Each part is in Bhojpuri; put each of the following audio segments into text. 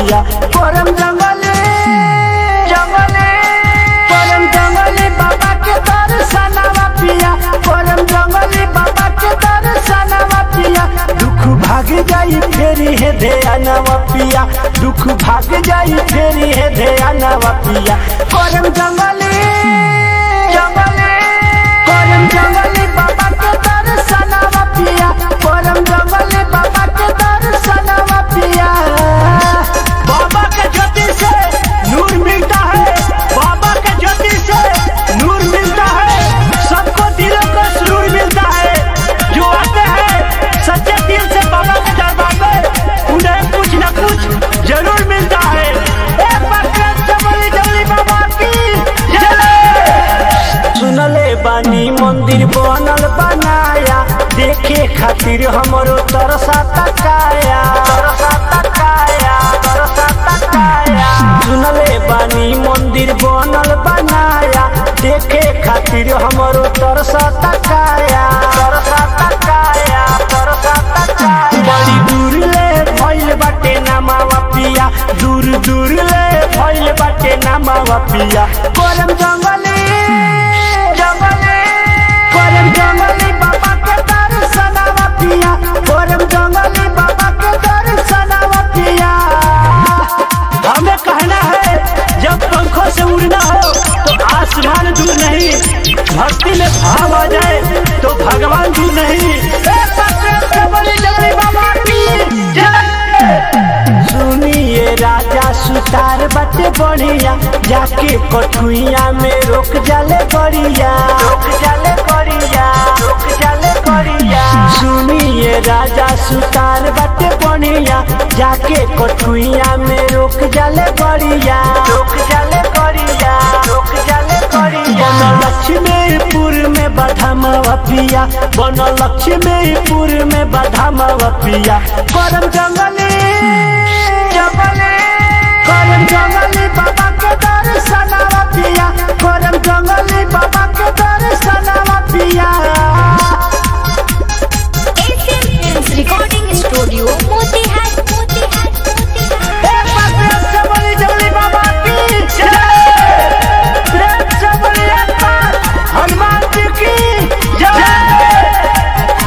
पिया करम जंगले जंगले करम जंगले बाबा के दर्शनवा पिया करम जंगले बाबा के दर्शनवा पिया दुख भाग जाई फेरी है ध्यानवा पिया दुख भाग जाई फेरी है ध्यानवा पिया करम जंगले जंगले करम जंगले बाबा के दर्शनवा पिया करम जंगले बाबा के दर्शनवा पिया बाबा के ज्योति से नूर मिलता है बाबा के ज्योति से नूर मिलता है सबको दिलों को सुरूर मिलता है जो आते हैं सच्चे दिल से बाबा के दरबार में उन्हें कुछ न कुछ जरूर मिलता है। एक बार चमली चमली बाबा की जय। सुनले बानी मंदिर बनल बनाया देखे खातिर हमरो तरसा तकाया तरसा तकाया तरसा तकाया सुनले बानी मंदिर बनल बनाया देखे खातिर हमरो तरसा तकाया तरसा तकाया तरसा तकाया बड़ी दूर ले भइल बाटे नामावा पिया दूर दूर ले भइल बाटे नामावा पिया करम जंगले जंगले करम जंगले बाबा के दर्शनवा पिया करम जंगले बाबा के दर्शनवा पिया। हमें कहना है जब पंखों से उड़ना हो तो आसमान दूर नहीं भक्ति में भाव आ जाए तो भगवान दूर नहीं। सुनिए राजा सुतार बाटे बढ़िया जाके कठुइया में रोक जाले बढ़िया रोक जाले बढ़िया रोक जाले बढ़िया सुनिए राजा सुतार बाटे बढ़िया जाके कठुइया में रोक जाले बढ़िया रोक जाले बढ़िया रोक जाले बढ़िया बन लक्ष्मीपुर में बाधामवा पिया बन लक्ष्मीपुर में बाधामवा पिया करम जंगले जंगले करम जंगले बाबा के दर्शनवा पिया करम जंगले बाबा के दर्शनवा पिया। एसएमएस रिकॉर्डिंग स्टूडियो मोतीहारी एक बार प्रेम से बोली जंगली बाबा की जय प्रेम से बोली एक बार हनुमान जी की जय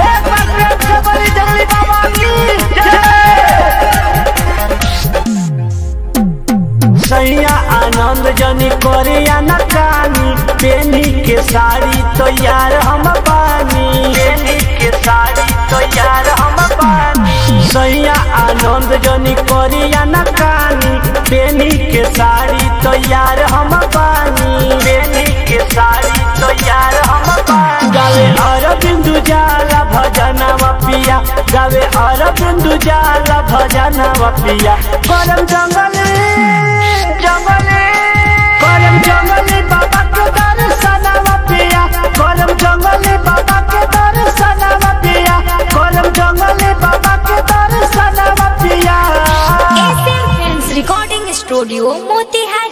एक बार प्रेम से बोली जंगली बाबा की जय। सैया आनंद जनी करिया न कानी पेनी के साड़ी तो यार हम पानी पेनी के साड़ी तो यार हम पानी सैया आनंद जनी करिया न कानी पेनी के साड़ी तो यार हम पानी पेनी के साड़ी तो यार हम पानी गावे अरविंदु जाला भजनवा पिया गावे अरविंदु जाला भजनवा पिया करम जंगले जंगले करम जंगले बाबा के दर्शनवा पिया करम जंगले बाबा के दर्शनवा पिया करम जंगले बाबा के दर्शनवा पिया। SMS recording studio Motihari.